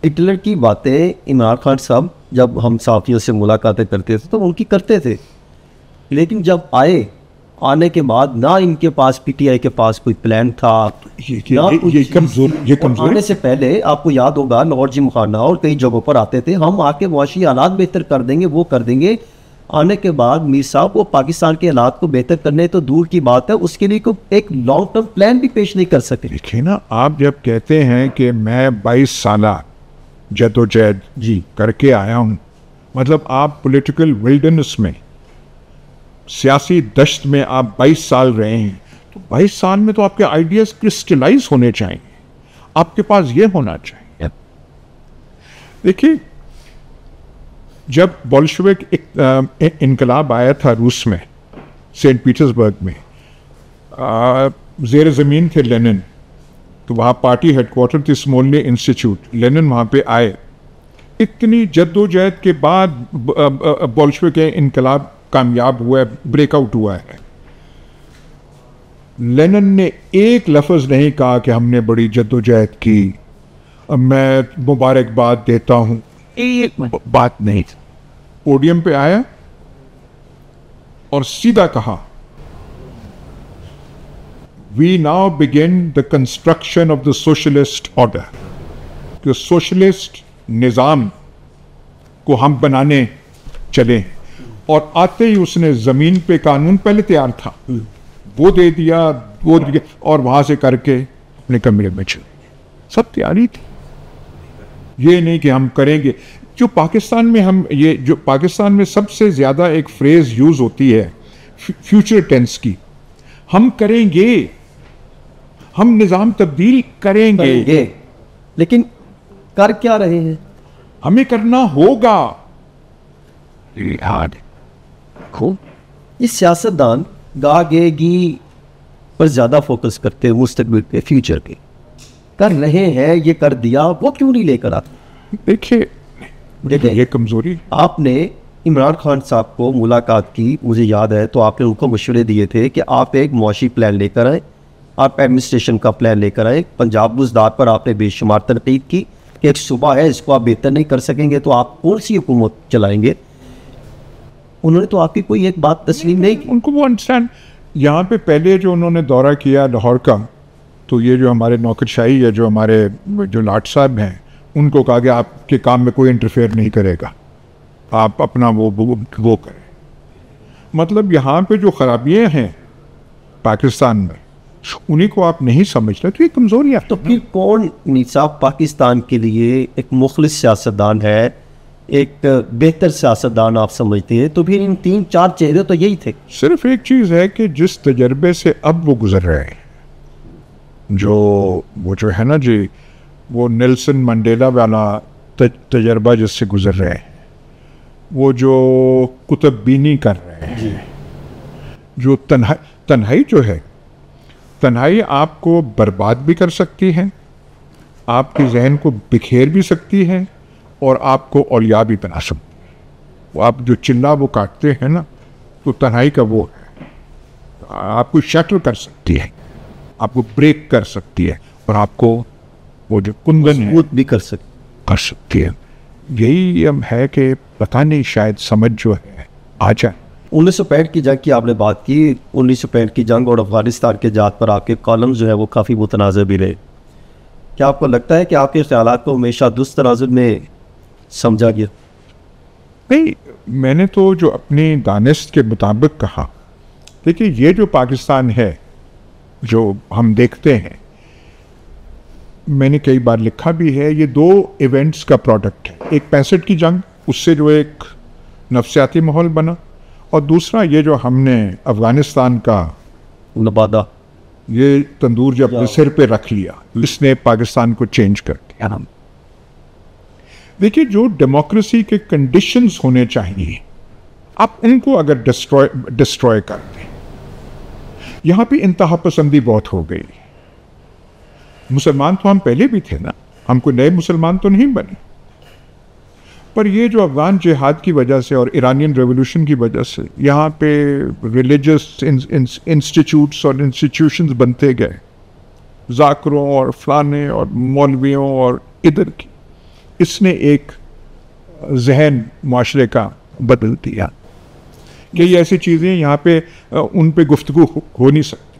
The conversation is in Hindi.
हिटलर की बातें इमरान खान साहब जब हम साथियों से मुलाकातें करते थे तो उनकी करते थे, लेकिन जब आने के बाद ना इनके पास पीटीआई के पास कोई प्लान था ना कुछ। ये कमजोर आने से पहले आपको याद होगा लाहौर जिमखाना और कई जगहों पर आते थे, हम आके मुआशी हालात बेहतर कर देंगे, वो कर देंगे। आने के बाद मीर साहब वो पाकिस्तान के हालात को बेहतर करने तो दूर की बात है, उसके लिए कोई एक लॉन्ग टर्म प्लान भी पेश नहीं कर सके। देखिए ना, आप जब कहते हैं कि मैं 22 साल जद्दोजहद जी करके आया हूँ, मतलब आप पॉलिटिकल विल्डरनेस में, सियासी दश्त में आप 22 साल रहे हैं, तो 22 साल में तो आपके आइडियाज क्रिस्टलाइज होने चाहिए, आपके पास ये होना चाहिए। देखिए, जब बोल्शेविक इनकलाब आया था रूस में, सेंट पीटर्सबर्ग में, ज़ेर ज़मीन थे लेनिन, तो वहाँ पार्टी हेडक्वार्टर थी स्मोलनी इंस्टीट्यूट, लेनिन वहाँ पे आए। इतनी जद्दोजहद के बाद बोल्शेविक इनकलाब कामयाब हुआ है, ब्रेकआउट हुआ है। लेनिन ने एक लफ्ज़ नहीं कहा कि हमने बड़ी जद्दोजहद की, अब मैं मुबारकबाद देता हूँ, एक बात नहीं। पोडियम पे आया और सीधा कहा, we now begin the construction of the socialist order, कि सोशलिस्ट निज़ाम को हम बनाने चले। और आते ही उसने ज़मीन पे कानून पहले तैयार था, वो दे दिया, और वहाँ से करके अपने कमरे में चले, सब तैयारी थी। ये नहीं कि हम करेंगे। जो पाकिस्तान में जो पाकिस्तान में सबसे ज़्यादा एक फ्रेज़ यूज़ होती है फ्यूचर टेंस की, हम करेंगे, हम निज़ाम तब्दील करेंगे। लेकिन कर क्या रहे हैं? हमें करना होगा। ये सियासतदान गागेगी पर ज़्यादा फोकस करते हैं मुस्तकबिल के, फ्यूचर के। कर रहे हैं, ये कर दिया, वो क्यों नहीं लेकर आते? देखिए ये कमजोरी। आपने इमरान खान साहब को मुलाकात की, मुझे याद है, तो आपने उनको मशवरे दिए थे कि आप एक मुआशी प्लान लेकर आए, आप एडमिनिस्ट्रेशन का प्लान लेकर आए। पंजाब बुज़दार पर आपने बेशुमार तनकीद की कि एक सूबा है, इसको आप बेहतर नहीं कर सकेंगे तो आप कौन सी हुकूमत चलाएंगे। उन्होंने तो आपकी कोई एक बात तस्लीम नहीं की। उनको वो अंडरस्टैंड, यहाँ पे पहले जो उन्होंने दौरा किया लाहौर का, तो ये जो हमारे नौकरशाही है, जो हमारे जो लाट साहब हैं, उनको कहा कि आपके काम में कोई इंटरफेयर नहीं करेगा, आप अपना वो करें। मतलब यहाँ पे जो खराबियाँ हैं पाकिस्तान में, उन्हीं को आप नहीं समझते, तो ये कमजोरियाँ। तो फिर कौन निसाब पाकिस्तान के लिए एक मुखलिस सियासतदान है, एक बेहतर सियासतदान आप समझते हैं? तो फिर इन 3-4 चेहरे तो यही थे। सिर्फ एक चीज़ है कि जिस तजर्बे से अब वो गुजर रहे हैं, जो है ना जी, वो नेल्सन मंडेला वाला तजर्बा जिससे गुजर रहे हैं, वो जो कुतुबबीनी कर रहे हैं, जो तन्हाई जो है, तन्हाई आपको बर्बाद भी कर सकती है, आपके जहन को बिखेर भी सकती है, और आपको औलिया भी बना सकती है। वो आप जो चिल्ला वो काटते हैं ना, तो तन्हाई का वो है, आपको शटल कर सकती है, आपको ब्रेक कर सकती है, और आपको वो जो कुंदन है भी कर सकती है। यही है कि पता नहीं, शायद समझ जो है आ जाए। 1965 की जंग की आपने बात की। 1965 की जंग और अफगानिस्तान के जात पर आपके कॉलम जो है वो काफ़ी मुतनाज़ भी रहे। क्या आपको लगता है कि आपके ख्यालात को हमेशा दुरुस्त तराजू में समझा गया? नहीं, मैंने तो जो अपनी दानिश्त के मुताबिक कहा। देखिए, ये जो पाकिस्तान है जो हम देखते हैं, मैंने कई बार लिखा भी है, ये 2 इवेंट्स का प्रोडक्ट है। एक 65 की जंग, उससे जो एक नफसियाती माहौल बना, और दूसरा ये जो हमने अफगानिस्तान का नबादा, ये तंदूर जब अपने सिर पे रख लिया, इसने पाकिस्तान को चेंज कर दिया। देखिए, जो डेमोक्रेसी के कंडीशंस होने चाहिए, आप उनको अगर डिस्ट्रॉय कर दें, यहाँ पे इंतहा पसंदी बहुत हो गई। मुसलमान तो हम पहले भी थे ना, हम कोई नए मुसलमान तो नहीं बने, पर ये जो अफगान जिहाद की वजह से और ईरानियन रेवोल्यूशन की वजह से यहाँ पे रिलीजियस इंस्टीट्यूट्स और इंस्टीट्यूशंस बनते गए, जाकरों और फलाने और मौलवियों और इधर की, इसने एक जहन माशरे का बदल दिया कि ये ऐसी चीज़ें यहाँ पे उन पे गुफ्तगू हो नहीं सकती।